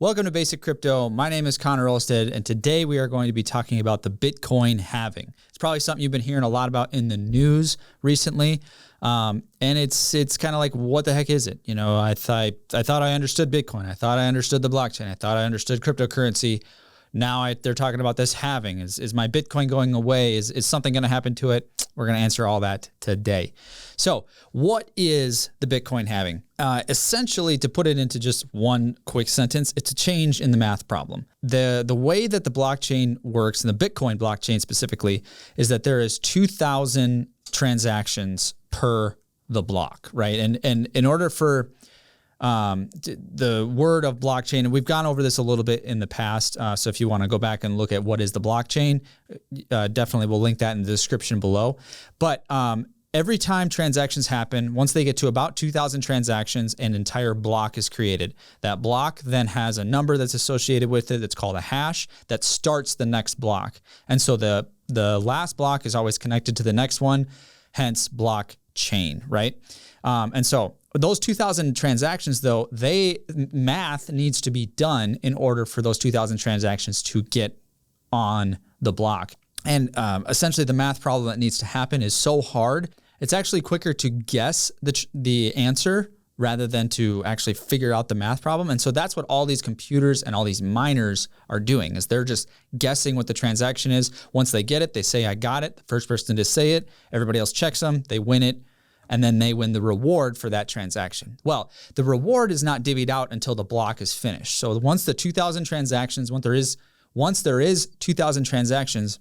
Welcome to Basic Crypto. My name is Connor Olstead, and today we are going to be talking about the Bitcoin halving. It's probably something you've been hearing a lot about in the news recently, and it's kind of like, what the heck is it? You know, I thought I understood Bitcoin. I thought I understood the blockchain. I thought I understood cryptocurrency. Now they're talking about this halving. Is my Bitcoin going away? Is something going to happen to it? We're going to answer all that today. So what is the Bitcoin halving? Essentially, to put it into just one quick sentence, it's a change in the math problem. The way that the blockchain works, and the Bitcoin blockchain specifically, is that there is 2,000 transactions per the block, right? And in order for the word of blockchain, and we've gone over this a little bit in the past, so if you want to go back and look at what is the blockchain, definitely we'll link that in the description below. But every time transactions happen, once they get to about 2,000 transactions, an entire block is created. That block then has a number that's associated with it that's called a hash that starts the next block. And so the last block is always connected to the next one, hence blockchain, right? And so those 2,000 transactions, though, math needs to be done in order for those 2,000 transactions to get on the block. And essentially, the math problem that needs to happen is so hard, it's actually quicker to guess the answer rather than to actually figure out the math problem. And so that's what all these computers and all these miners are doing, is they're just guessing what the transaction is. Once they get it, they say, I got it. The first person to say it, everybody else checks them, they win it, and then they win the reward for that transaction. Well, the reward is not divvied out until the block is finished. So once the 2,000 transactions, once there is 2,000 transactions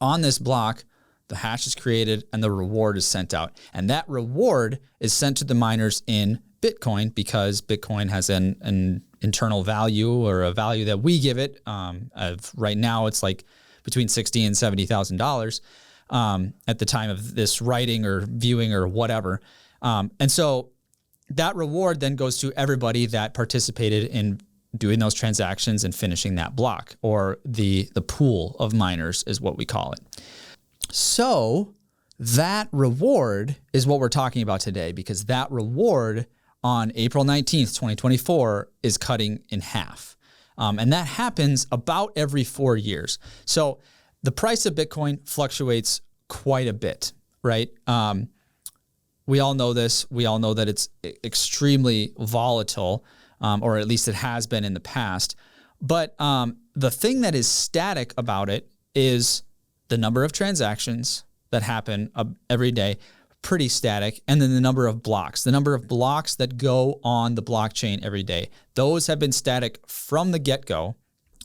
on this block, the hash is created and the reward is sent out. And that reward is sent to the miners in Bitcoin, because Bitcoin has an internal value, or a value that we give it. Of right now, it's like between $60,000 and $70,000. At the time of this writing or viewing or whatever. And so that reward then goes to everybody that participated in doing those transactions and finishing that block, or the pool of miners is what we call it. So that reward is what we're talking about today, because that reward on April 19th, 2024 is cutting in half. And that happens about every 4 years. So the price of Bitcoin fluctuates quite a bit, right? We all know this. We all know that it's extremely volatile, or at least it has been in the past. But the thing that is static about it is the number of transactions that happen every day, pretty static, and then the number of blocks that go on the blockchain every day. Those have been static from the get-go.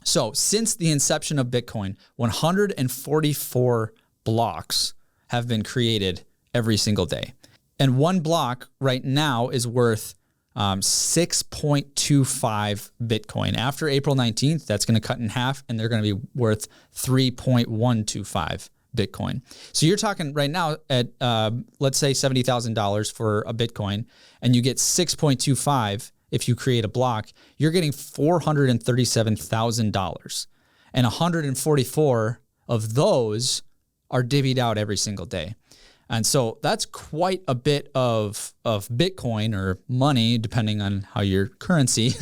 So since the inception of Bitcoin, 144 blocks have been created every single day. And one block right now is worth 6.25 Bitcoin. After April 19th, that's going to cut in half, and they're going to be worth 3.125 Bitcoin. So you're talking right now at, let's say $70,000 for a Bitcoin, and you get 6.25. If you create a block, you're getting $437,000, and 144 of those are divvied out every single day. And so that's quite a bit of Bitcoin, or money, depending on how your currency,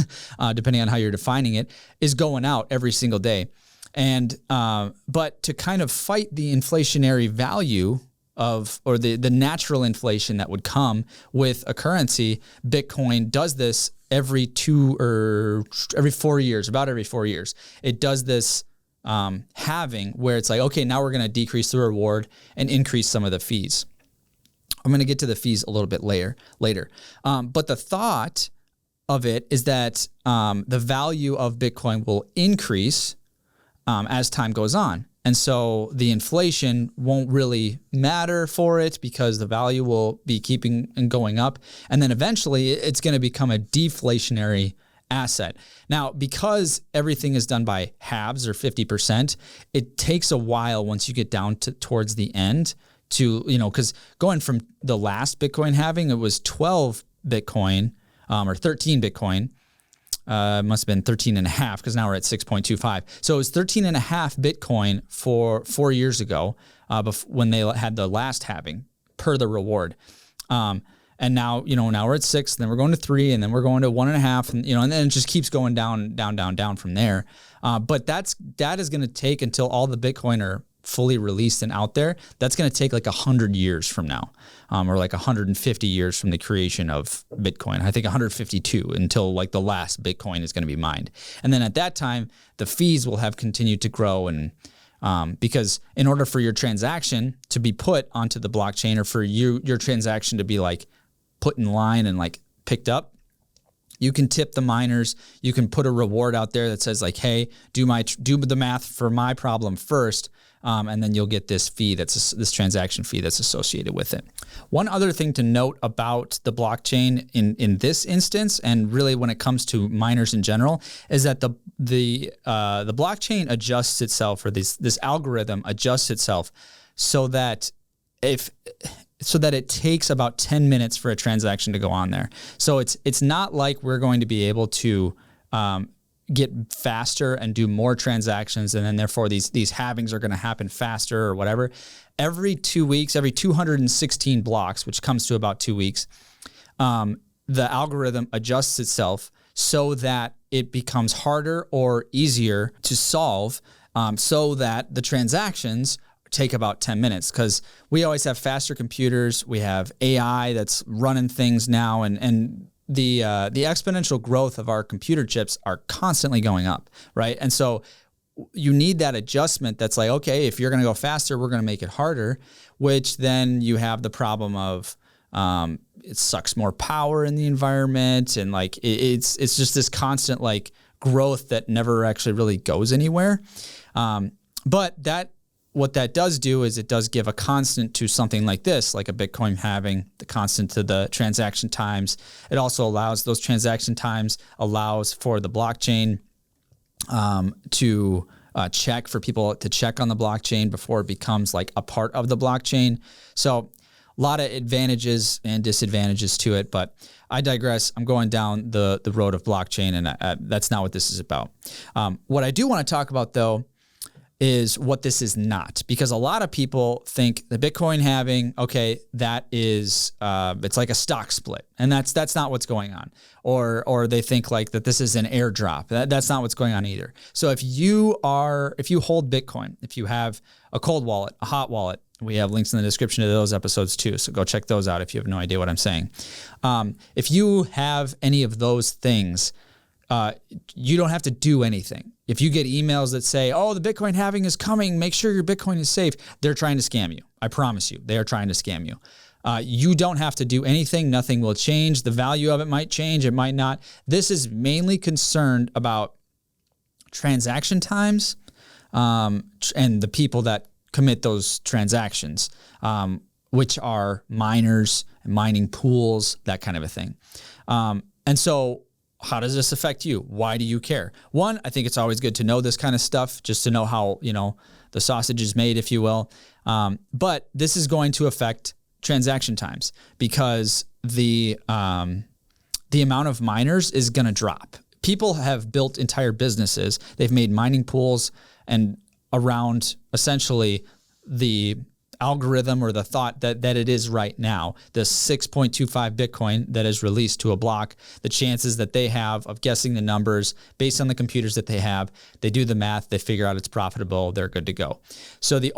depending on how you're defining it, is going out every single day. And but to kind of fight the inflationary value or the natural inflation that would come with a currency, Bitcoin does this every 4 years, about every 4 years. It does this halving, where it's like, okay, now we're going to decrease the reward and increase some of the fees. I'm going to get to the fees a little bit later. But the thought of it is that the value of Bitcoin will increase as time goes on. And so the inflation won't really matter for it, because the value will be keeping and going up. And then eventually it's going to become a deflationary asset. Now, because everything is done by halves, or 50%, it takes a while once you get down towards the end to, because going from the last Bitcoin halving, it was 12 Bitcoin, or 13 Bitcoin. Must have been 13 and a half, because now we're at 6.25. So it was 13 and a half Bitcoin for 4 years ago, when they had the last halving per the reward. And now, now we're at 6, and then we're going to 3, and then we're going to 1.5, and then it just keeps going down from there. But that is going to take until all the Bitcoin are fully released and out there. That's going to take like 100 years from now, or like 150 years from the creation of Bitcoin. I think 152 until like the last Bitcoin is going to be mined. And then at that time, the fees will have continued to grow. And because in order for your transaction to be put onto the blockchain, or for your transaction to be like put in line and like picked up, you can tip the miners. You can put a reward out there that says like, hey, do the math for my problem first. And then you'll get this fee, this transaction fee that's associated with it. One other thing to note about the blockchain in this instance, and really when it comes to miners in general, is that the blockchain adjusts itself, or this algorithm adjusts itself so that it takes about 10 minutes for a transaction to go on there. So it's not like we're going to be able to get faster and do more transactions, and then therefore these halvings are going to happen faster or whatever. Every 2 weeks, every 216 blocks, which comes to about 2 weeks, the algorithm adjusts itself so that it becomes harder or easier to solve, so that the transactions take about 10 minutes, because we always have faster computers. We have AI that's running things now, and the exponential growth of our computer chips are constantly going up, right? And so you need that adjustment that's like, okay, if you're going to go faster, we're going to make it harder, which then you have the problem of it sucks more power in the environment, and like it's just this constant like growth that never actually really goes anywhere. But what that does do is it does give a constant to something like this, like a Bitcoin halving, the constant to the transaction times. It also allows those transaction times allows for the blockchain to check, for people to check on the blockchain before it becomes like a part of the blockchain. So a lot of advantages and disadvantages to it, but I digress. I'm going down the road of blockchain, and that's not what this is about. What I do want to talk about, though, is what this is not, because a lot of people think the Bitcoin halving, okay, that is it's like a stock split, and that's not what's going on, or they think like that this is an airdrop. That's not what's going on either. So if you hold Bitcoin, if you have a cold wallet, a hot wallet, we have links in the description to those episodes too, so go check those out if you have no idea what I'm saying. If you have any of those things, you don't have to do anything. If you get emails that say, oh, the Bitcoin halving is coming, make sure your Bitcoin is safe, they're trying to scam you. I promise you, they are trying to scam you. You don't have to do anything. Nothing will change. The value of it might change. It might not. This is mainly concerned about transaction times and the people that commit those transactions, which are miners, mining pools, that kind of a thing. And so how does this affect you? Why do you care? One, I think it's always good to know this kind of stuff, just to know how, the sausage is made, if you will. But this is going to affect transaction times, because the amount of miners is going to drop. People have built entire businesses. They've made mining pools and around essentially the algorithm or the thought that it is right now, the 6.25 Bitcoin that is released to a block, the chances that they have of guessing the numbers based on the computers that they have, they do the math, they figure out it's profitable, they're good to go. So the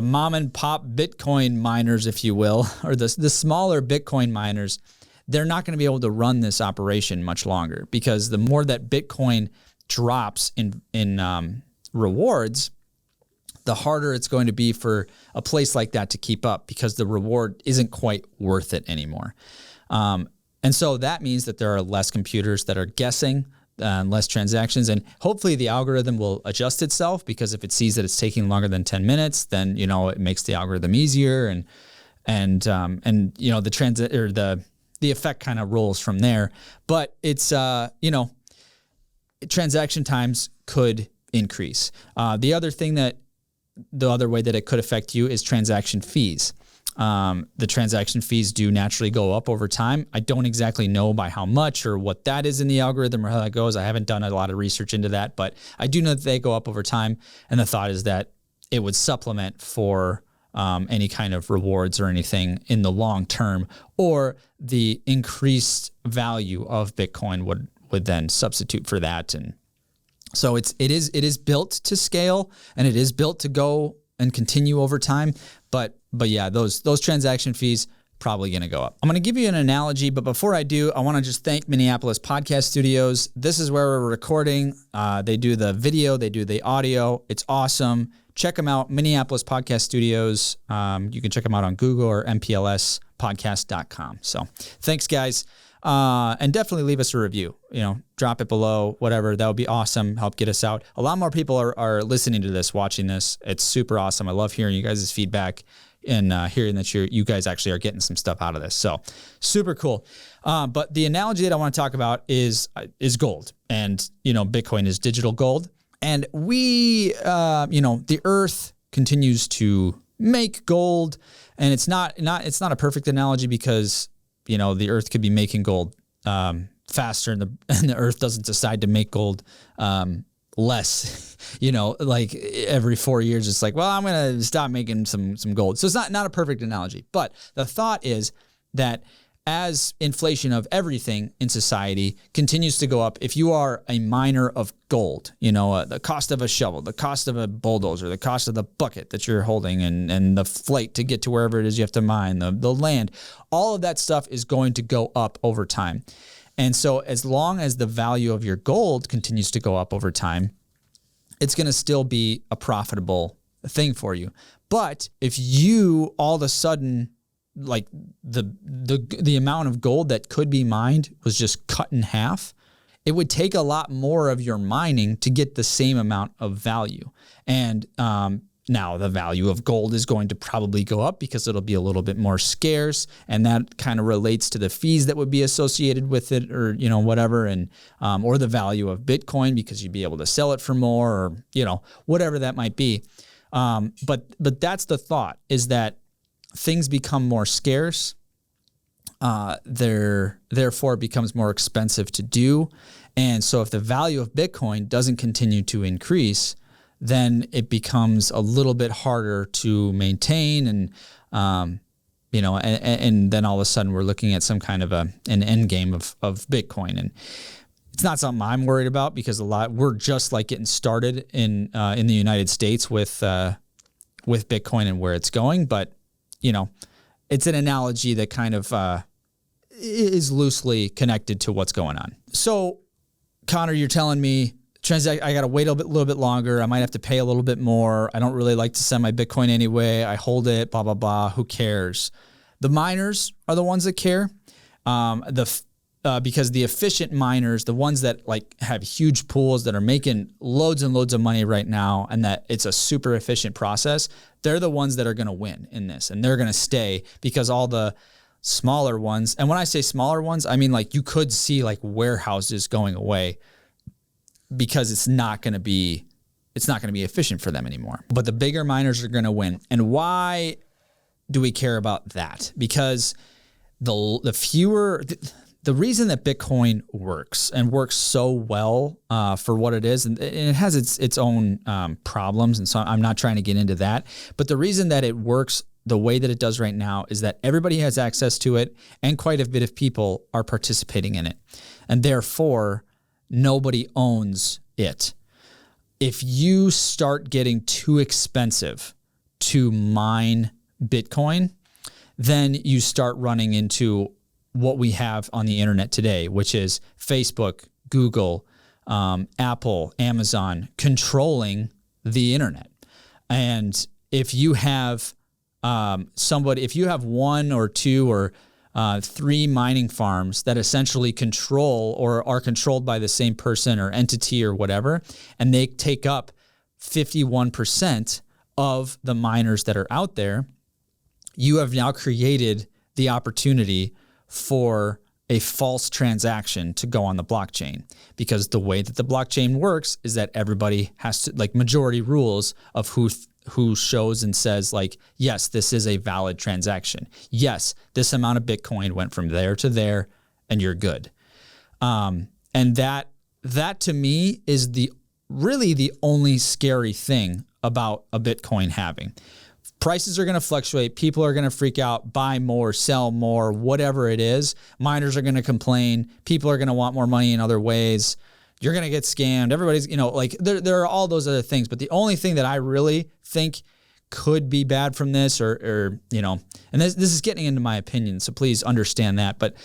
mom and pop Bitcoin miners, if you will, or the smaller Bitcoin miners, they're not going to be able to run this operation much longer, because the more that Bitcoin drops in rewards, the harder it's going to be for a place like that to keep up, because the reward isn't quite worth it anymore. And so that means that there are less computers that are guessing, less transactions, and hopefully the algorithm will adjust itself, because if it sees that it's taking longer than 10 minutes, then, it makes the algorithm easier, and the effect kind of rolls from there. But it's, transaction times could increase. The other way that it could affect you is transaction fees. The transaction fees do naturally go up over time. I don't exactly know by how much or what that is in the algorithm or how that goes. I haven't done a lot of research into that, but I do know that they go up over time. And the thought is that it would supplement for any kind of rewards or anything in the long term, or the increased value of Bitcoin would then substitute for that. And so it is built to scale, and it is built to go and continue over time. But yeah, those transaction fees probably going to go up. I'm going to give you an analogy, but before I do, I want to just thank Minneapolis Podcast Studios. This is where we're recording. They do the video, they do the audio. It's awesome. Check them out, Minneapolis Podcast Studios. You can check them out on Google or mplspodcast.com. So thanks, guys. And definitely leave us a review, drop it below, whatever. That would be awesome. Help get us out. A lot more people are listening to this, watching this. It's super awesome. I love hearing you guys' feedback and hearing that you guys actually are getting some stuff out of this. So super cool. But the analogy that I want to talk about is gold, and, Bitcoin is digital gold. And we, the earth continues to make gold, and it's not a perfect analogy because, the earth could be making gold faster, and the earth doesn't decide to make gold less, like every 4 years. It's like, well, I'm going to stop making some gold. So it's not a perfect analogy, but the thought is that as inflation of everything in society continues to go up, if you are a miner of gold, the cost of a shovel, the cost of a bulldozer, the cost of the bucket that you're holding, and the flight to get to wherever it is you have to mine, the land, all of that stuff is going to go up over time. And so as long as the value of your gold continues to go up over time, it's going to still be a profitable thing for you. But if you all of a sudden, like the amount of gold that could be mined was just cut in half, it would take a lot more of your mining to get the same amount of value. And now the value of gold is going to probably go up because it'll be a little bit more scarce, and that kind of relates to the fees that would be associated with it, or whatever, and or the value of Bitcoin because you'd be able to sell it for more, or whatever that might be. But that's the thought, is that things become more scarce. Therefore, it becomes more expensive to do. And so if the value of Bitcoin doesn't continue to increase, then it becomes a little bit harder to maintain. And, and then all of a sudden we're looking at some kind of an end game of Bitcoin. And it's not something I'm worried about because we're just like getting started in the United States with Bitcoin and where it's going. But it's an analogy that kind of is loosely connected to what's going on. So, Connor, you're telling me I got to wait a little bit longer. I might have to pay a little bit more. I don't really like to send my Bitcoin anyway. I hold it, blah, blah, blah. Who cares? The miners are the ones that care. Because the efficient miners, the ones that have huge pools that are making loads and loads of money right now, and that it's a super efficient process, they're the ones that are going to win in this, and they're going to stay, because all the smaller ones, and when I say smaller ones, I mean you could see warehouses going away because it's not going to be efficient for them anymore. But the bigger miners are going to win. And why do we care about that? Because the reason that Bitcoin works so well for what it is, and it has its own problems, and so I'm not trying to get into that, but the reason that it works the way that it does right now is that everybody has access to it, and quite a bit of people are participating in it, and therefore nobody owns it. If you start getting too expensive to mine Bitcoin, then you start running into what we have on the internet today, which is Facebook, Google, Apple, Amazon controlling the internet. And if you have if you have one or two or three mining farms that essentially control or are controlled by the same person or entity or whatever, and they take up 51% of the miners that are out there, you have now created the opportunity for a false transaction to go on the blockchain, because the way that the blockchain works is that everybody has to, majority rules of who shows and says yes, this is a valid transaction. Yes, this amount of Bitcoin went from there to there and you're good. And that to me is really the only scary thing about a Bitcoin halving. prices are going to fluctuate. People are going to freak out, buy more, sell more, whatever it is. Miners are going to complain. People are going to want more money in other ways. You're going to get scammed. Everybody's, like there are all those other things. But the only thing that I really think could be bad from this or and this is getting into my opinion, so please understand that. But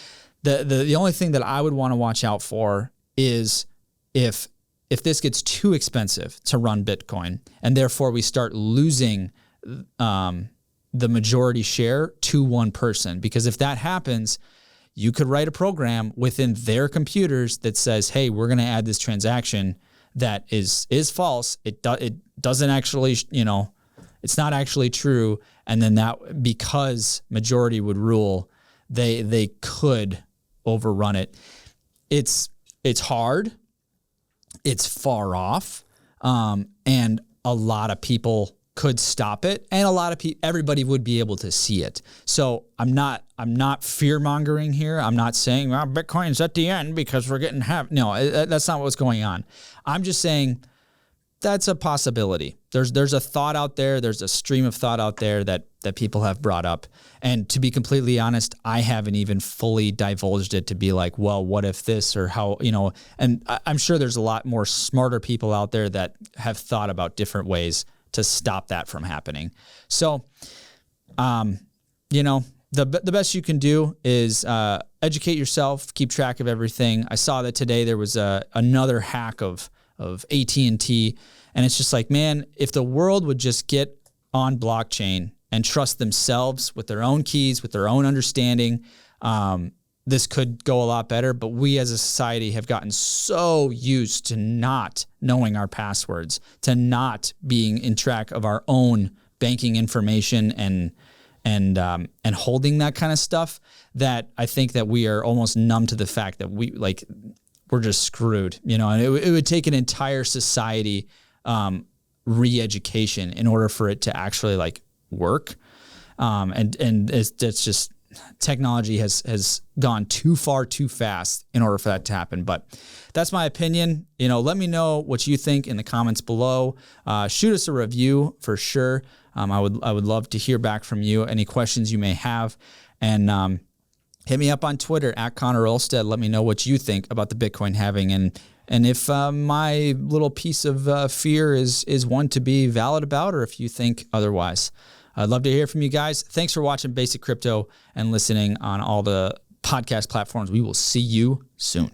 the only thing that I would want to watch out for is if this gets too expensive to run Bitcoin and therefore we start losing the majority share to one person. Because if that happens, you could write a program within their computers that says, hey, we're going to add this transaction that is false. It doesn't actually, it's not actually true. And then that, because majority would rule, they could overrun it. It's hard. It's far off. And a lot of people could stop it, and a lot of people, everybody would be able to see it. So I'm not fear mongering here. I'm not saying, well, Bitcoin's at the end because we're getting half. No, that's not what's going on. I'm just saying that's a possibility. There's a thought out there. There's a stream of thought out there that people have brought up. And to be completely honest, I haven't even fully divulged it to be like, well, what if this or how, and I'm sure there's a lot more smarter people out there that have thought about different ways to stop that from happening. So, the best you can do is educate yourself, keep track of everything. I saw that today there was another hack of AT&T, and it's just like, man, if the world would just get on blockchain and trust themselves with their own keys, with their own understanding, this could go a lot better. But we as a society have gotten so used to not knowing our passwords, to not being in track of our own banking information and holding that kind of stuff, that I think that we are almost numb to the fact that we're just screwed, and it would take an entire society re-education in order for it to actually work. And it's just, technology has gone too far too fast in order for that to happen. But that's my opinion. Let me know what you think in the comments below. Shoot us a review for sure. I would love to hear back from you, any questions you may have, and hit me up on Twitter at Connor Olstead. Let me know what you think about the Bitcoin halving, and if my little piece of fear is one to be valid about, or if you think otherwise. I'd love to hear from you guys. Thanks for watching Basic Crypto and listening on all the podcast platforms. We will see you soon.